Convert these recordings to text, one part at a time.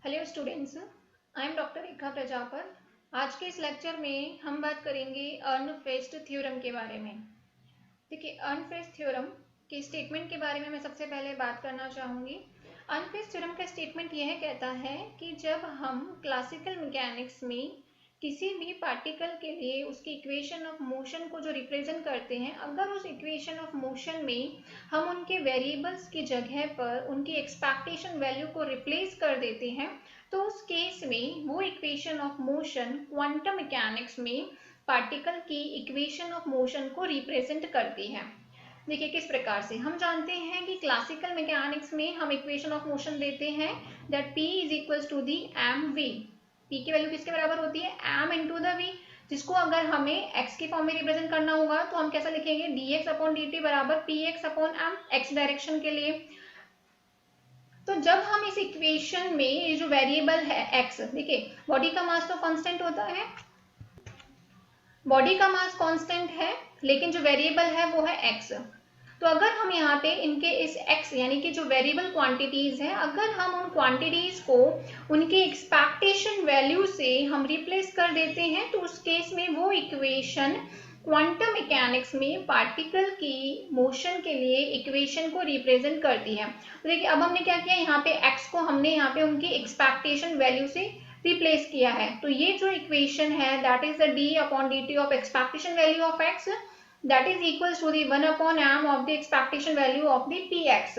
Hello students, I am doctor Rekha प्रजापर। आज के इस लेक्चर में हम बात करेंगे अर्नफेस्ट थ्योरम के बारे में। देखिए, अर्नफेस्ट थ्योरम के स्टेटमेंट के बारे में मैं सबसे पहले बात करना चाहूँगी। अर्नफेस्ट थ्योरम का स्टेटमेंट यह कहता है कि जब हम क्लासिकल मैकेनिक्स में किसी भी पार्टिकल के लिए उसकी इक्वेशन ऑफ मोशन को जो रिप्रेजेंट करते हैं, अगर उस इक्वेशन ऑफ मोशन में हम उनके वेरिएबल्स की जगह पर उनकी एक्सपेक्टेशन वैल्यू को रिप्लेस कर देते हैं, तो उस केस में वो equation of motion quantum mechanics में पार्टिकल की इक्वेशन ऑफ मोशन को रिप्रेजेंट करती है। देखिए किस प्रकार से हम जानते हैं कि क्लासिकल मैकेनिक्स में हम इक्वेशन ऑफ मोशन देते हैं that P is equal to the mv। P की वैल्यू किसके बराबर होती है? m इंटू द v, जिसको अगर हमें x के फॉर्म में रिप्रेजेंट करना होगा तो हम कैसा लिखेंगे? dx अपॉन dt बराबर px upon m, x direction के लिए। तो जब हम इस इक्वेशन में ये जो वेरिएबल है x, देखिए बॉडी का मास तो कांस्टेंट होता है, बॉडी का मास कांस्टेंट है, लेकिन जो वेरिएबल है वो है x। तो अगर हम यहाँ पे इनके इस x यानी कि जो वेरिएबल क्वांटिटीज हैं, अगर हम उन क्वांटिटीज को उनकी एक्सपेक्टेशन वैल्यू से हम रिप्लेस कर देते हैं, तो उस केस में वो इक्वेशन क्वांटम मैकेनिक्स में पार्टिकल की मोशन के लिए इक्वेशन को रिप्रेजेंट करती है। तो देखिए अब हमने क्या किया, यहाँ पे x को हमने यहाँ पे उनकी एक्सपेक्टेशन वैल्यू से रिप्लेस किया है। तो ये जो इक्वेशन है that is the d upon dt of expectation value of x that is equals to the 1 upon m of the expectation value of the px।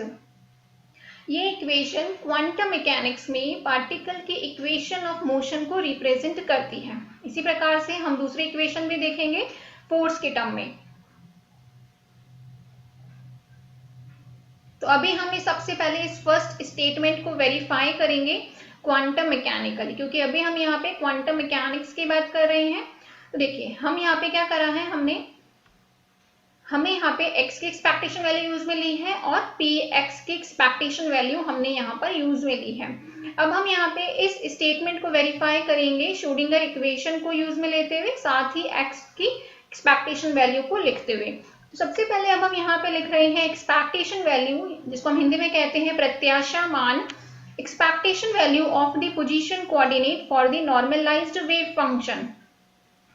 ये इक्वेशन क्वांटम मैकेनिक्स में particle के equation of motion को represent करती है। इसी प्रकार से हम दूसरी इक्वेशन भी देखेंगे फोर्स के टर्म में। तो अभी हम सबसे पहले इस फर्स्ट स्टेटमेंट को वेरीफाई करेंगे क्वांटम मैकेनिकली, क्योंकि अभी हम यहाँ पे क्वांटम मैकेनिक्स की बात कर रहे हैं। तो देखिए हम यहाँ पे क्या करा है, हमने यहाँ पे x की एक्सपेक्टेशन वैल्यू यूज में ली है और px की एक्सपेक्टेशन वैल्यू हमने यहाँ पर यूज में ली है। अब हम यहाँ पे इस स्टेटमेंट को वेरीफाई करेंगे श्रोडिंगर इक्वेशन को यूज में लेते हुए, साथ ही x की एक्सपेक्टेशन वैल्यू को लिखते हुए। तो सबसे पहले अब हम यहाँ पे लिख रहे हैं एक्सपेक्टेशन वैल्यू, जिसको हम हिंदी में कहते हैं प्रत्याशा मान, expectation value of the position coordinate for the normalized wave function.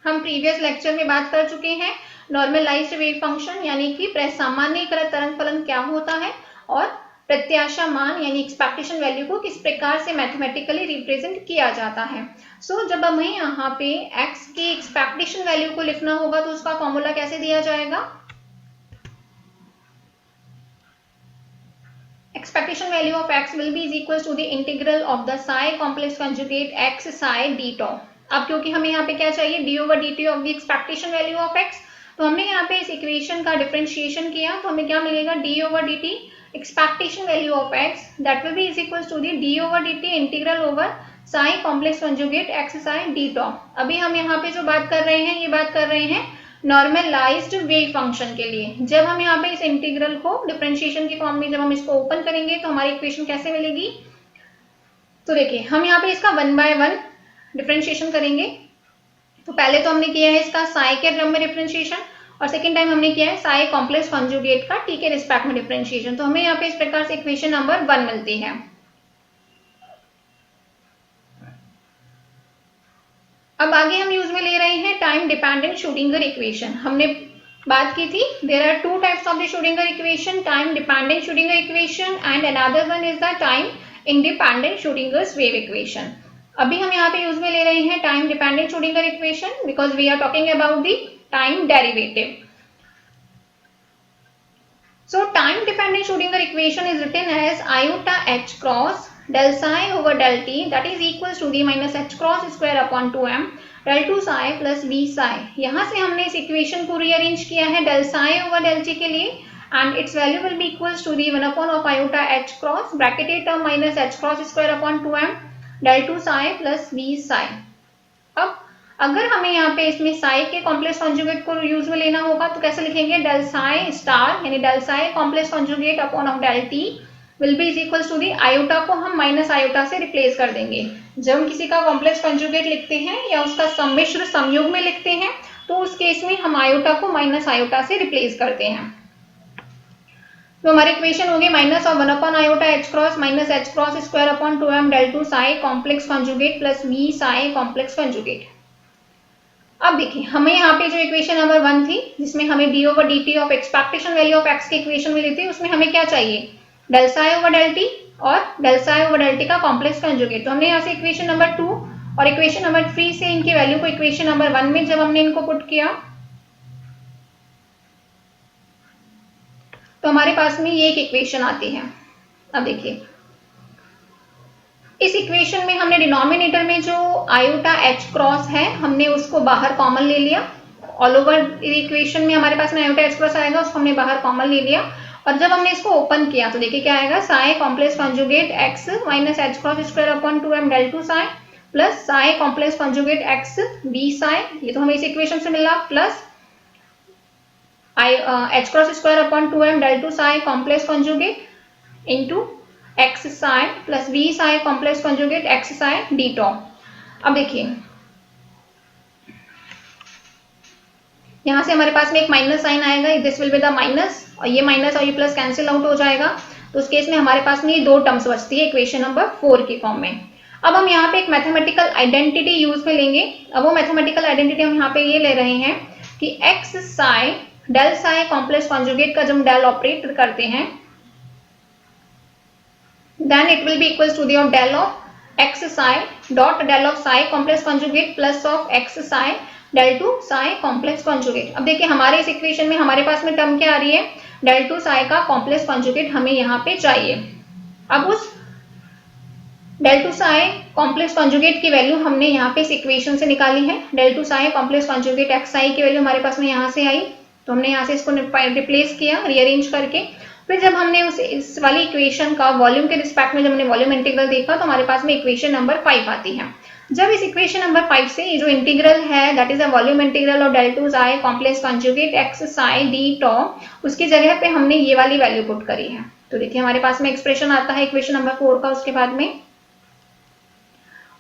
हम प्रीवियस लेक्चर में बात कर चुके हैं नॉर्मलाइज्ड वेव फंक्शन यानी कि सामान्यीकृत तरंग फलन क्या होता है, और प्रत्याशा मान यानी एक्सपेक्टेशन वैल्यू को किस प्रकार से मैथमेटिकली रिप्रेजेंट किया जाता है। जब हमें यहाँ पे x की एक्सपेक्टेशन वैल्यू को लिखना होगा तो उसका फॉर्मूला कैसे दिया जाएगा? Expectation value of x will be is equal to the integral of the psi complex conjugate x psi D tau. अब क्योंकि हमें यहाँ पे क्या चाहिए, d over dt of the expectation value of x, तो हमने यहाँ पे इस इक्वेशन का डिफरेंशिएशन किया तो हमें क्या मिलेगा, d over dt expectation value of x that will be is equal to the d over dt integral over psi complex conjugate x psi D tau. अभी हम यहाँ पे जो बात कर रहे हैं, ये बात कर रहे हैं नॉर्मलाइज्ड वेव फंक्शन के लिए। जब हम यहाँ पे इस इंटीग्रल को डिफरेंशिएशन के फॉर्म में जब हम इसको ओपन करेंगे तो हमारी इक्वेशन कैसे मिलेगी? तो देखिए हम यहाँ पे इसका 1 by 1 डिफरेंशिएशन करेंगे। तो पहले तो हमने किया है इसका साई के टर्म में डिफरेंशिएशन, और सेकेंड टाइम हमने किया है साई कॉम्प्लेक्स कंजुगेट का टी के रिस्पेक्ट में डिफरेंशिएशन। तो हमें यहाँ पे इस प्रकार से इक्वेशन नंबर 1 मिलती है। अब आगे हम यूज में ले रहे हैं टाइम डिपेंडेंट श्रोडिंगर इक्वेशन। हमने बात की थी there are two types of the Schrodinger equation, time dependent Schrodinger equation and another one is the time independent Schrodinger's wave equation. अभी हम यहाँ पे यूज में ले रहे हैं time dependent Schrodinger equation because we are talking about the time derivative. So time dependent Schrodinger equation is written as iota h cross del psi over del t that is equals to the minus h cross square upon 2m del 2 psi plus v psi। यहाँ से हमने इस equation को rearrange किया है del psi over del t के लिए, and its value will be equals to the 1 upon of iota h cross bracketed term minus h cross square upon 2m del 2 psi plus v psi। अब अगर हमें यहाँ पे इसमें साई के complex conjugate को यूज में लेना होगा तो कैसे लिखेंगे, डेल साई स्टार यानी del psi complex conjugate upon of del T will be is equals to the iota को हम माइनस आयोटा से रिप्लेस कर देंगे। जब हम किसी का कॉम्प्लेक्स कॉन्जुगेट लिखते हैं या उसका सम्मिश्र संयुग में लिखते हैं तो उस केस में हम आयोटा को माइनस आयोटा से रिप्लेस करते हैं। तो हमारी इक्वेशन होगी minus of 1 upon iota H cross minus H cross square upon 2m del 2 psi complex conjugate plus v psi complex conjugate. अब देखिए हमें यहाँ पे जो इक्वेशन नंबर 1 थी जिसमें हमें D over D T of expectation value of X की इक्वेशन मिली थी, उसमें हमें क्या चाहिए, del psi over del T और del psi over del T का कॉम्प्लेक्स कॉन्जुगेट। तो हमने यहाँ से इक्वेशन नंबर 2 और इक्वेशन नंबर 3 से इनकी वैल्यू को इक्वेशन नंबर 1 में जब हमने इनको पुट किया तो हमारे पास में ये एक इक्वेशन आती है। अब देखिए इस इक्वेशन में हमने डिनोमिनेटर में जो आयोटा एच क्रॉस है हमने उसको बाहर कॉमन ले लिया। ऑल ओवर इक्वेशन में हमारे पास में आयोटा एच क्रॉस आएगा, उसको हमने बाहर कॉमन ले लिया और जब हमने इसको ओपन किया तो देखिए क्या आएगा, psi complex conjugate X minus H cross square upon 2m del 2 psi plus psi complex conjugate X B psi, ये तो हमें इस इक्वेशन से मिला, plus H cross square upon 2m del 2 psi complex conjugate into X psi plus V psi complex conjugate X psi D tau. अब देखिए यहां से हमारे पास में एक माइनस साइन आएगा, this will be the minus और ये माइनस और ये प्लस कैंसिल आउट हो जाएगा। तो उस केस में हमारे पास में ये दो टर्म्स बचती है इक्वेशन नंबर 4 के फॉर्म में। अब हम यहाँ पे एक मैथमेटिकल आइडेंटिटी यूज में लेंगे। अब वो मैथमेटिकल आइडेंटिटी हम यहाँ पे ये ले रहे हैं कि X psi del psi complex conjugate का जब डेल ऑपरेट करते हैं then it will be equals to the of del of x psi dot del of psi complex conjugate plus of x psi del 2 psi complex conjugate। अब देखिए हमारे इस equation में हमारे पास में टर्म क्या आ रही है, del 2 psi का कॉम्प्लेक्स कॉन्जुगेट हमें यहाँ पे चाहिए। अब उस del 2 psi कॉम्प्लेक्स कॉन्जुगेट की वैल्यू हमने यहाँ पे इस इक्वेशन से निकाली है। del 2 psi complex conjugate x psi की वैल्यू हमारे पास में यहाँ से आई, तो हमने यहाँ से इसको रिप्लेस किया रीअरेंज करके। फिर जब हमने इस वाली इक्वेशन का वॉल्यूम के रिस्पेक्ट में जब हमने वॉल्यूम इंटीग्रल देखा तो हमारे पास में इक्वेशन नंबर 5 आती है। जब इस इक्वेशन नंबर 5 से ये जो इंटीग्रल है that is a volume integral of del 2 psi complex conjugate X psi D tau, उसकी जगह पे हमने ये वाली वैल्यू पुट करी है। तो देखिए हमारे पास में एक्सप्रेशन आता है इक्वेशन नंबर 4 का। उसके बाद में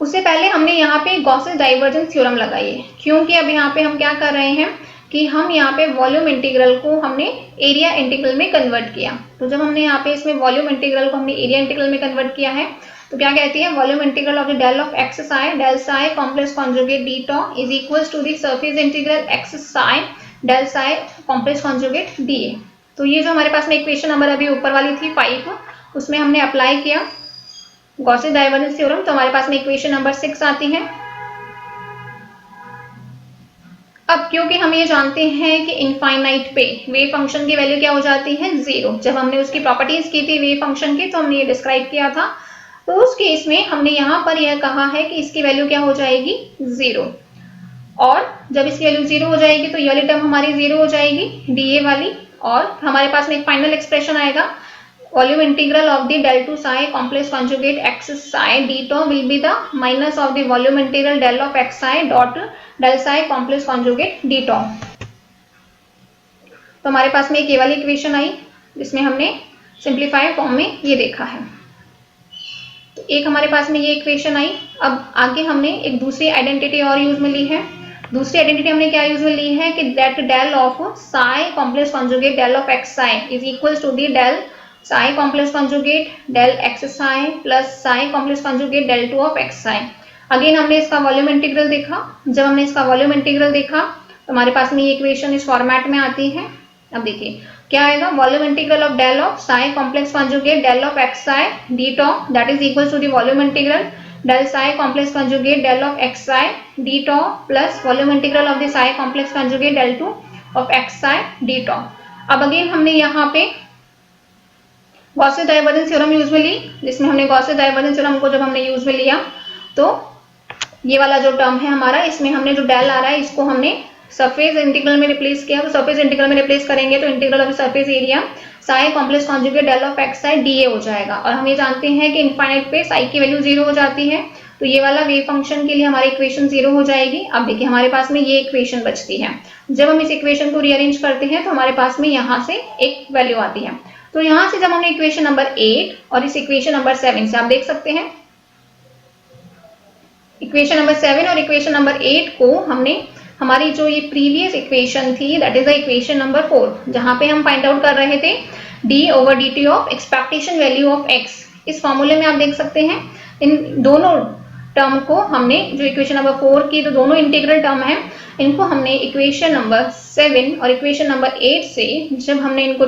उससे पहले हमने यहाँ पे गॉसेस डाइवर्जेंस थ्योरम लगाई है, क्योंकि अब यहाँ पे हम क्या कर रहे हैं कि हम यहाँ पे वॉल्यूम इंटीग्रल को हमने एरिया इंटीग्रल में कन्वर्ट किया। तो जब हमने यहाँ पे इसमें वॉल्यूम इंटीग्रल को हमने एरिया इंटीग्रल में कन्वर्ट किया है तो क्या कहती है, volume integral of the del of X psi del psi complex conjugate D tau is equals to the surface integral X psi del psi complex conjugate D A. तो ये जो हमारे पास में इक्वेशन नंबर अभी ऊपर वाली थी 5, उसमें हमने अप्लाई किया गॉसेस डाइवर्जेंस थ्योरम, तो हमारे पास में इक्वेशन नंबर 6 आती है। अब क्योंकि हम ये जानते हैं कि इनफाइनाइट पे वेव फंक्शन की वैल्यू क्या हो जाती है, 0। जब हमने उसकी प्रॉपर्टीज की थी वेव फंक्शन की तो हमने ये डिस्क्राइब किया था। तो उस केस में हमने यहाँ पर यह कहा है कि इसकी वैल्यू क्या हो जाएगी, 0। और जब इसकी वैल्यू 0 हो जाएगी तो ये वाली टर्म हमारी 0 हो जाएगी डी ए वाली, और हमारे पास में एक फाइनल एक्सप्रेशन आएगा volume integral of the del 2 psi complex conjugate x psi d tau will be the minus of the volume integral del of x psi dot del psi complex conjugate d tau। तो हमारे पास में एक ये वाली equation आई जिसमें हमने simplified form में ये देखा है। तो एक हमारे पास में ये इक्वेशन आई। अब आगे हमने एक दूसरी आइडेंटिटी और यूज में ली है। दूसरी आइडेंटिटी हमने क्या यूज में ली है कि that del of psi complex conjugate del of x psi is equals to the del psi complex conjugate del x psi plus psi complex conjugate del 2 of x psi। Again हमने इसका volume integral देखा। जब हमने इसका volume integral देखा तो हमारे पास में ये इक्वेशन इस फॉर्मेट में आती है। अब देखिए क्या आएगा, volume integral of del of psi complex conjugate del of x psi d tau that is equals to the volume integral del psi complex conjugate del of x psi d tau plus volume integral of the psi complex conjugate del 2 of x psi d tau। अब again हमने यहाँ पे Gauss's divergence theorem use में ली, जिसमें हमने Gauss's divergence theorem को जब हमने यूज में लिया तो ये वाला जो टर्म है हमारा, इसमें हमने जो डेल आ रहा है इसको हमने सरफेस इंटीग्रल में रिप्लेस किया। तो सरफेस इंटीग्रल में रिप्लेस करेंगे तो integral of surface area psi complex conjugate del of X psi D A हो जाएगा। और हम ये जानते हैं कि इनफाइनाइट पे साई की वैल्यू 0 हो जाती है, तो ये वाला वेव फंक्शन के लिए हमारी इक्वेशन 0 हो जाएगी। अब देखिए हमारे पास में ये इक्वेशन बचती है। जब हम इस इक्वेशन को रीअरेंज करते हैं तो हमारे पास में यहाँ से एक वैल्यू आती है। तो यहां से जब हमने इक्वेशन नंबर 8 और इस इक्वेशन नंबर 7 से आप देख सकते हैं इक्वेशन नंबर 7 और इक्वेशन नंबर 8 को हमने हमारी जो ये प्रीवियस इक्वेशन थी that is the equation number 4, जहां पे हम फाइंड आउट कर रहे थे d/dt of expectation value of x। इस फॉर्मूले में आप देख सकते हैं इन दोनों टर्म को हमने, जो इक्वेशन नंबर 4 की तो दोनों इंटीग्रल टर्म है, इनको हमने इक्वेशन नंबर 7 और इक्वेशन नंबर 8 से जब हमने इनको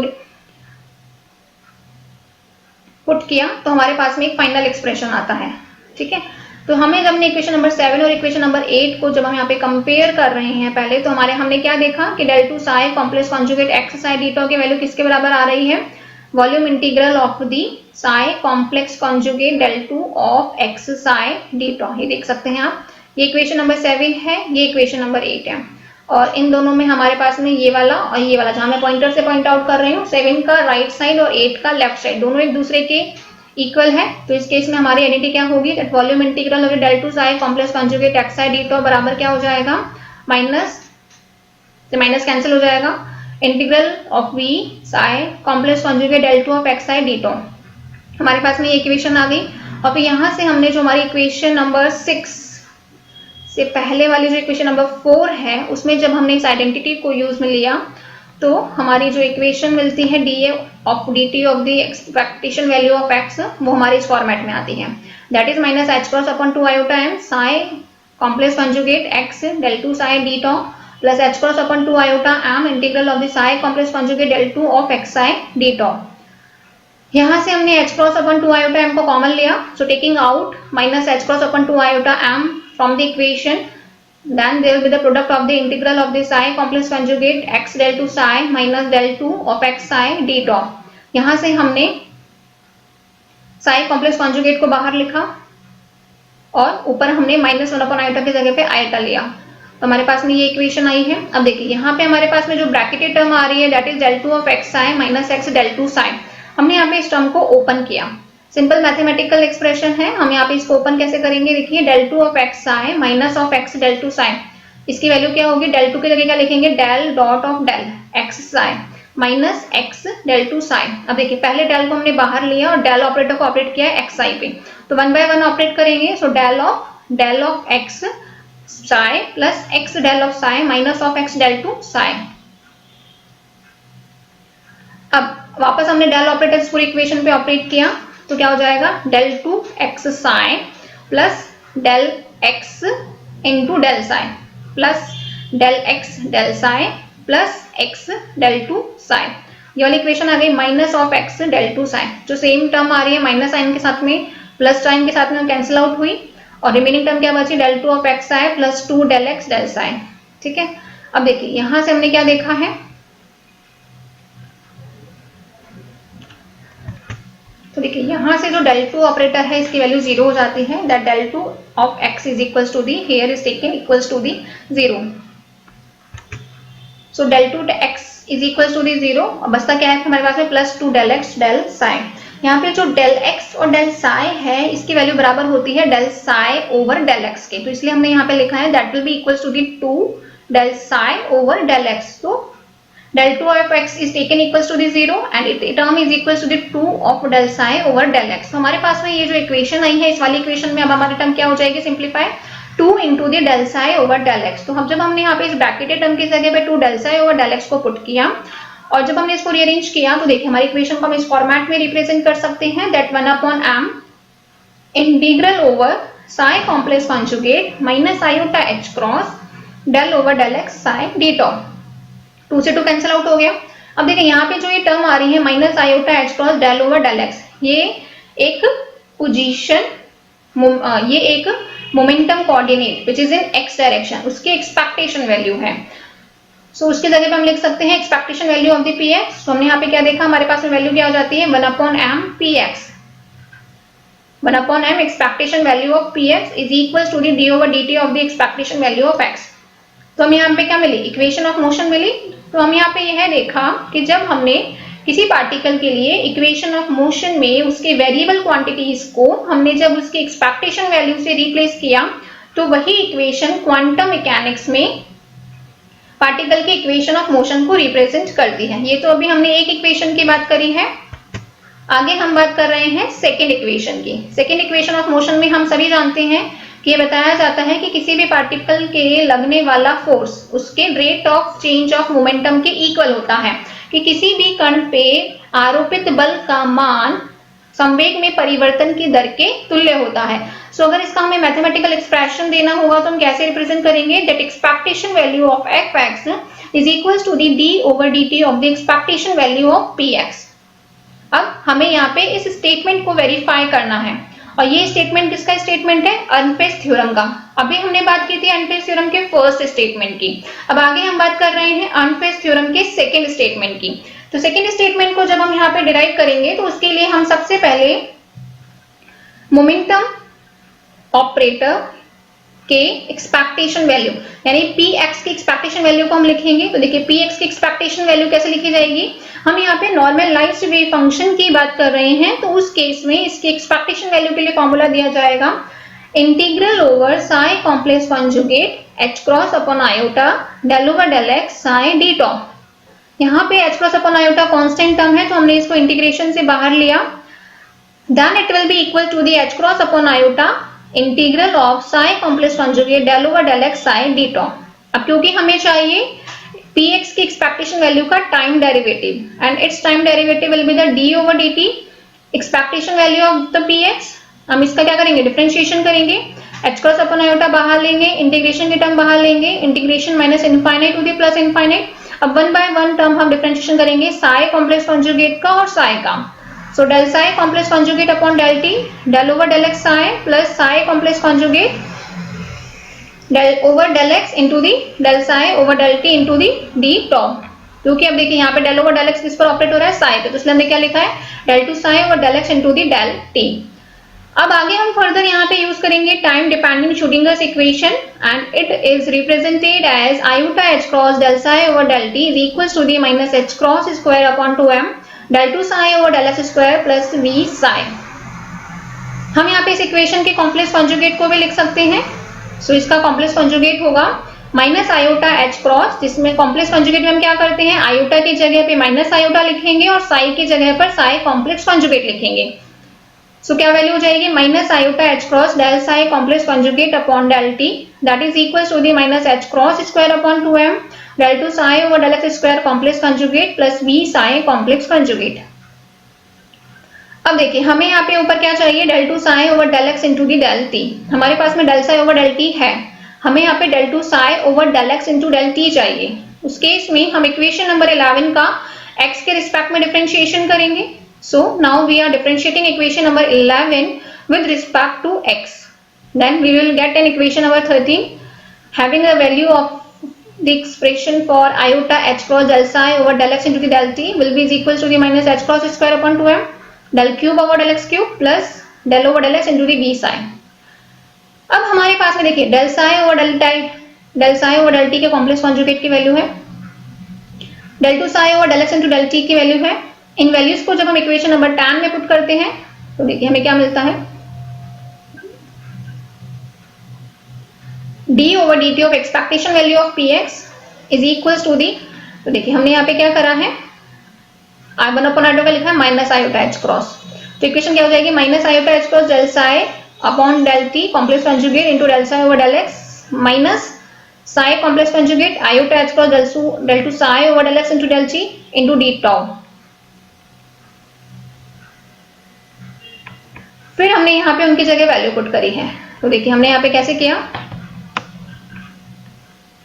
पुट किया तो हमारे पास में एक फाइनल एक्सप्रेशन आता है। ठीक है, तो हमें जब हमने इक्वेशन नंबर 7 और इक्वेशन नंबर 8 को जब हम यहाँ पे कंपेयर कर रहे हैं पहले, तो हमने क्या देखा कि del 2 psi complex conjugate x psi d tau की वैल्यू किसके बराबर आ रही है, volume integral of the psi complex conjugate del 2 of x psi d tau। ये देख सकते हैं आप, ये इक्वेशन नंबर 7 है, ये इक्वेशन नंबर 8 है, और इन दोनों में हमारे पास में ये वाला और ये वाला, जहां मैं पॉइंटर से पॉइंट आउट कर रही हूँ, 7 का राइट साइड और 8 का लेफ्ट साइड, दोनों एक दूसरे के इक्वल है। तो इस केस में हमारी आइडेंटिटी क्या होगी, that volume integral of del 2 psi complex conjugate x psi d tau बराबर क्या हो जाएगा, माइनस से माइनस कैंसिल हो जाएगा, integral of v psi complex conjugate del 2 of x psi d tau। हमारे पास में ये इक्वेशन आ गई, और फिर यहाँ से हमने जो हमारी इक्वेशन नंबर 6 से पहले वाली जो इक्वेशन नंबर 4 है, उसमें जब हमने इस आइडेंटिटी को यूज में लिया तो हमारी जो इक्वेशन मिलती है d/dt of the expectation value of x, वो हमारे इस फॉर्मेट में आती है, that is minus h×2 iota m psi complex conjugate x del 2 psi d tau plus h×2 iota m integral of the psi complex conjugate del 2 of x psi d tau। यहाँ से हमने h×2 iota m को common लिया, so taking out minus h×2 iota m from the equation, then there will be the product of the integral of the psi complex conjugate x del 2 psi minus del 2 of x psi d tau। यहाँ से हमने psi complex conjugate को बाहर लिखा और ऊपर हमने -1 iota की जगह पे iota लिया, तो हमारे पास में ये इक्वेशन आई है। अब देखिए यहाँ पे हमारे पास में जो ब्रैकेटेड टर्म आ रही है that is del 2 of x psi minus x del 2 psi। हमने यहाँ पे इस टर्म को ओपन किया, सिंपल मैथमेटिकल एक्सप्रेशन है, हम यहाँ पे इसको ओपन कैसे करेंगे, देखिए del 2 of x psi minus of x del 2 psi, इसकी वैल्यू क्या होगी, del 2 की जगह क्या लिखेंगे, del dot of del x psi minus x del 2 psi। अब देखिए पहले del को हमने बाहर लिया और del ऑपरेटर को ऑपरेट किया है x psi पे, तो 1 by 1 ऑपरेट करेंगे, सो del of x psi plus x del of psi minus of x del 2 psi। अब वापस हमने del ऑपरेटर पूरी इक्वेशन पे ऑपरेट किया तो क्या हो जाएगा, del 2 x psi plus del x into del psi plus del x del psi plus x del 2 psi। ये वाली इक्वेशन आ गई minus of x del 2 psi, जो सेम टर्म आ रही है माइनस साइन के साथ में प्लस साइन के साथ में कैंसिल आउट हुई, और रिमेनिंग टर्म क्या बची, del 2 of x psi plus 2 del x del psi। ठीक है, अब देखिए यहाँ से हमने क्या देखा है, तो देखिए यहाँ से जो del 2 ऑपरेटर है इसकी वैल्यू 0 हो जाती है, that del 2 of x is equals to the here is taken equals to the 0। so del 2 x is equals to the 0, अब बचता क्या है हमारे पास में plus 2 del x del psi। यहाँ पे जो del x और del psi है इसकी वैल्यू बराबर होती है del psi over del x के, तो इसलिए हमने यहाँ पे लिखा है that will be equals to the 2 del psi over del x। तो del 2 of x is taken equals to the 0 and it term is equals to the 2 of del psi over del x। तो हमारे पास में ये जो equation आई है, इस वाली इक्वेशन में अब हमारी टर्म क्या हो जाएगी, simplify 2 into the del psi over del x। तो हम जब हमने यहाँ पे इस ब्रैकेटेड टर्म की जगह पे 2 del psi over del x को पुट किया और जब हमने इसको रीअरेंज किया तो देखिए हमारी इक्वेशन को हम इस फॉर्मेट में रिप्रेजेंट कर सकते हैं, that 1/m integral over psi complex conjugate minus iota h cross del over del x psi d tau। 2 से 2 कैंसिल आउट हो गया। अब देखिए यहाँ पे जो ये टर्म आ रही है minus iota h cross del over del x, ये एक पोजीशन, ये एक momentum coordinate which is in x direction, उसकी एक्सपेक्टेशन वैल्यू है। सो उसकी जगह पे हम लिख सकते हैं expectation value of the px। तो हमने यहाँ पे क्या देखा, हमारे पास में वैल्यू क्या हो जाती है 1/m px, 1/m expectation value of px is equal to the d/dt of the expectation value of x। तो हमें यहाँ पे क्या मिली, इक्वेशन ऑफ मोशन मिली। तो हम यहाँ पे यह देखा कि जब हमने किसी पार्टिकल के लिए इक्वेशन ऑफ मोशन में उसके वेरिएबल क्वांटिटीज को हमने जब उसकी एक्सपेक्टेशन वैल्यू से रिप्लेस किया तो वही इक्वेशन क्वांटम मैकेनिक्स में पार्टिकल के इक्वेशन ऑफ मोशन को रिप्रेजेंट करती है। ये तो अभी हमने एक इक्वेशन की बात करी है, आगे हम बात कर रहे हैं सेकेंड इक्वेशन की। सेकेंड इक्वेशन ऑफ मोशन में हम सभी जानते हैं कि ये बताया जाता है कि किसी भी पार्टिकल के लगने वाला फोर्स उसके rate of change of momentum के इक्वल होता है, कि किसी भी कण पे आरोपित बल का मान संवेग में परिवर्तन की दर के तुल्य होता है। सो अगर इसका हमें मैथमेटिकल एक्सप्रेशन देना होगा तो हम कैसे रिप्रेजेंट करेंगे, that expectation value of F X is equal to the D over D T of the expectation value of P X. अब हमें यहाँ पे इस स्टेटमेंट को वेरीफाई करना है, और ये स्टेटमेंट किसका स्टेटमेंट है, अर्नफेस्ट थ्योरम का। अभी हमने बात की थी अर्नफेस्ट थ्योरम के फर्स्ट स्टेटमेंट की, अब आगे हम बात कर रहे हैं अर्नफेस्ट थ्योरम के सेकंड स्टेटमेंट की। तो सेकंड स्टेटमेंट को जब हम यहाँ पे डिराइव करेंगे तो उसके लिए हम सबसे पहले मोमेंटम ऑपरेटर के एक्सपेक्टेशन वैल्यू यानी पी एक्स की एक्सपेक्टेशन वैल्यू को हम लिखेंगे। तो देखिए पी एक्स की एक्सपेक्टेशन वैल्यू कैसे लिखी जाएगी, हम यहाँ पे नॉर्मलाइज्ड वेव फंक्शन की बात कर रहे हैं, तो उस केस में इसकी एक्सपेक्टेशन वैल्यू के लिए फॉर्मूला दिया जाएगा integral over psi complex conjugate H cross upon iota del over del X psi D top. यहाँ पे H cross upon iota constant term है तो हमने इसको इंटीग्रेशन से बाहर लिया, then it will be equal to the H cross upon iota integral of psi complex conjugate del over del X psi D top. अब क्योंकि हमें चाहिए px की एक्सपेक्टेशन वैल्यू का time derivative and it's time derivative will be the d over dt expectation value of the px। हम इसका क्या करेंगे, डिफरेंशिएशन करेंगे, h क्रॉस अपॉन आयोटा बाहर लेंगे, इंटीग्रेशन की टर्म बाहर लेंगे, integration minus infinite to the plus infinite. अब वन बाय वन टर्म हम डिफरेंशिएशन करेंगे साई कॉम्प्लेक्स कॉन्जुगेट का और साई का। So del psi complex conjugate upon del T del over del X psi plus psi complex conjugate del over del x into the del psi over del T into the D tau. क्योंकि अब देखिए यहाँ पे del over del x किस पर operate हो रहा है, साई पे, तो इसलिए हमने क्या लिखा है del two psi over del x into the del T. अब आगे हम फर्दर यहाँ पे यूज करेंगे time dependent Schrodinger's equation and it is represented as iota H cross del psi over del T is equal to the minus H cross square upon 2m del two psi over del x square plus V psi. हम यहाँ पे इस equation के complex conjugate को भी लिख सकते हैं। सो इसका कॉम्प्लेक्स कॉन्जुगेट होगा माइनस आयोटा एच क्रॉस, जिसमें कॉम्प्लेक्स कॉन्जुगेट में हम क्या करते हैं, आयोटा की जगह पे माइनस आयोटा लिखेंगे और साई की जगह पर साई कॉम्प्लेक्स कॉन्जुगेट लिखेंगे। सो क्या वैल्यू हो जाएगी, minus iota H cross del psi complex conjugate upon del T that is equal to the minus H cross square upon 2m del two psi over del x square complex conjugate plus V psi complex conjugate. अब देखिए हमें यहाँ पे ऊपर क्या चाहिए, del two psi over del x into the del T. हमारे पास में del psi over del T है, हमें यहाँ पे del two psi over del x into del T चाहिए। उस केस में हम इक्वेशन नंबर 11 का x के रिस्पेक्ट में डिफरेंशिएशन करेंगे। So now we are differentiating equation number 11 with respect to x, then we will get an equation number 13 having the value of the expression for iota h cross del psi over del x into the del t will be is equal to the minus h cross square upon 2m del cube over del x cube plus del over del x into the v psi। अब हमारे पास में देखिए del psi over del t के complex conjugate की value है, del 2 psi over del x into del t की value है। इन वैल्यूज को जब हम इक्वेशन नंबर 10 में पुट करते हैं तो देखिए हमें क्या मिलता है, d over dt of expectation value of px is equals to the, तो देखिए हमने यहाँ पे क्या करा है, I1 अपॉन I2 का लिखा है माइनस आयोटा एच क्रॉस। तो इक्वेशन क्या हो जाएगी, minus iota H cross del psi upon del T complex conjugate into del psi over del X minus psi complex conjugate iota H cross del two psi over del x into del T into D top. फिर हमने यहाँ पे उनकी जगह value put करी है। तो देखिए हमने यहाँ पे कैसे किया,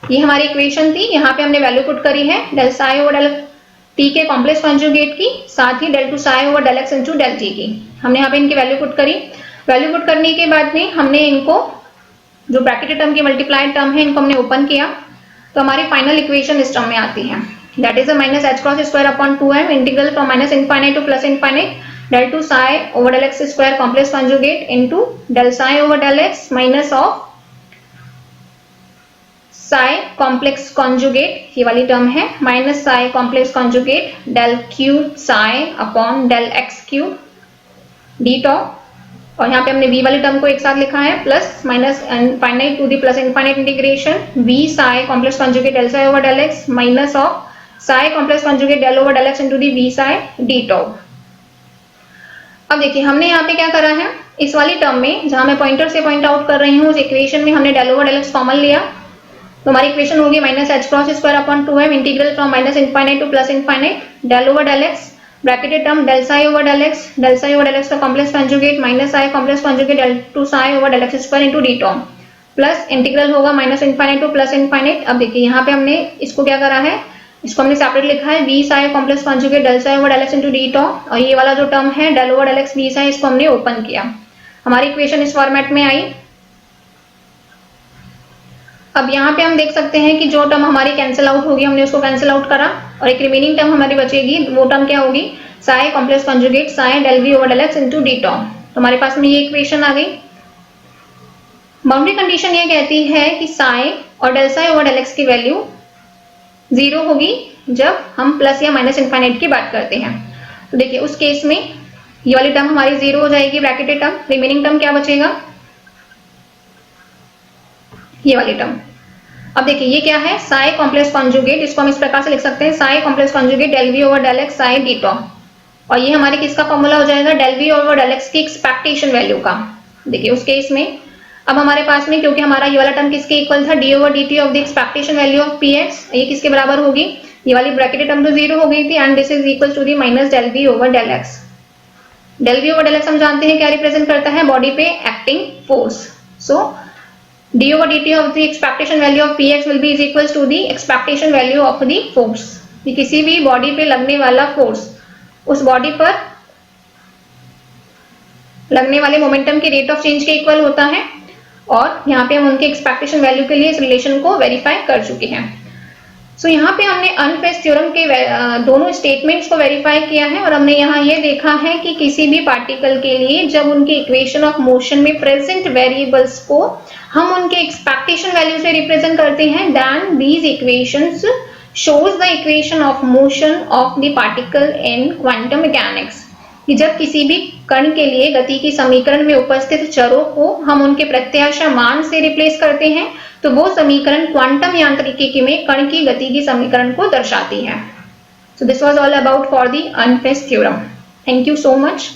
ये हमारी इक्वेशन थी, यहाँ पे हमने वैल्यू पुट करी है del psi over del t के कॉम्प्लेक्स कॉन्जुगेट की, साथ ही del two psi over del x into del t की। हमने यहाँ पे इनकी वैल्यू पुट करी। वैल्यू पुट करने के बाद में हमने इनको जो ब्रैकेटेड टर्म की मल्टीप्लाइड टर्म है इनको हमने ओपन किया, तो हमारी फाइनल इक्वेशन इस टर्म में आती है, that is minus H cross square upon 2m integral from minus infinite to plus infinite del two psi over del x square complex conjugate into del psi over del X minus of psi complex conjugate, ये वाली term है, minus psi complex conjugate del cube psi upon del X cube D top, और यहाँ पे हमने v वाली term को एक साथ लिखा है plus minus infinite to the plus infinite integration v psi complex conjugate del psi over del X minus of psi complex conjugate del over del x into the v psi D top. अब देखिए हमने यहाँ पे क्या करा है, इस वाली टर्म में जहां मैं पॉइंटर से पॉइंट आउट कर रही हूँ, उस इक्वेशन में हमने del over del x common लिया, तो हमारी इक्वेशन होगी minus H cross square upon 2m integral from minus infinite to plus infinite del over del x bracketed term del psi over del x का complex conjugate minus i complex conjugate del two psi over del x square into D term plus integral होगा minus infinite to plus infinite. अब देखिए यहाँ पे हमने इसको क्या करा है, इसको हमने सेपरेट लिखा है V psi complex conjugate del psi over del x into D term, और ये वाला जो टर्म है del over del X V psi, इसको हमने ओपन किया, हमारी इक्वेशन इस फॉर्मेट में आई। अब यहाँ पे हम देख सकते हैं कि जो टर्म हमारी कैंसिल आउट होगी हमने उसको कैंसिल आउट करा, और एक रिमेनिंग टर्म हमारी बचेगी, वो टर्म क्या होगी, psi complex conjugate psi del V over del x into D term. तो हमारे पास में ये इक्वेशन आ गई। बाउंड्री कंडीशन ये कहती है कि साई और del psi over del X की वैल्यू 0 होगी जब हम प्लस या माइनस इनफाइनाइट की बात करते हैं। तो देखिए उस केस में ये वाली टर्म हमारी 0 हो जाएगी ब्रैकेटेड टर्म, रिमेनिंग टर्म क्या बचेगा, ये वाली टर्म। अब देखिए ये क्या है, साई कॉम्प्लेक्स कॉन्जुगेट, इसको हम इस प्रकार से लिख सकते हैं psi complex conjugate del V over del X psi D term, और ये हमारे किसका फॉर्मूला हो जाएगा, del V over del X की एक्सपेक्टेशन वैल्यू का। देखिए उस केस में अब हमारे पास में, क्योंकि हमारा ये वाला टर्म किसके इक्वल था, D over D T of the expectation value of P x, ये किसके बराबर होगी, ये वाली ब्रैकेटेड टर्म तो 0 हो गई थी, and this is equal to the minus del V over del X. Del V over del X हम जानते हैं क्या रिप्रेजेंट करता है, बॉडी पे acting force. So d over dt of the expectation value of px will be is equals to the expectation value of the force। कि किसी भी बॉडी पे लगने वाला फोर्स उस बॉडी पर लगने वाले मोमेंटम के रेट ऑफ चेंज के इक्वल होता है, और यहाँ पे हम उनके एक्सपेक्टेशन वैल्यू के लिए इस रिलेशन को वेरीफाई कर चुके हैं। सो यहाँ पे हमने अनफेस्ट थ्योरम के दोनों स्टेटमेंट्स को वेरीफाई किया है, और हमने यहाँ ये देखा है कि किसी भी पार्टिकल के लिए जब उनके इक्वेशन ऑफ मोशन में प्रेजेंट वेरिएबल्स को हम उनके एक्सपेक्टेशन वैल्यू से रिप्रेजेंट करते हैं, then these equations shows the equation of motion of the particle in quantum mechanics. कि जब किसी भी कण के लिए गति की समीकरण में उपस्थित चरों को हम उनके प्रत्याशा मान से रिप्लेस करते हैं, तो वो समीकरण क्वांटम यांत्रिकी में कण की गति की समीकरण को दर्शाती है। So this was all about for the Ehrenfest theorem. Thank you so much.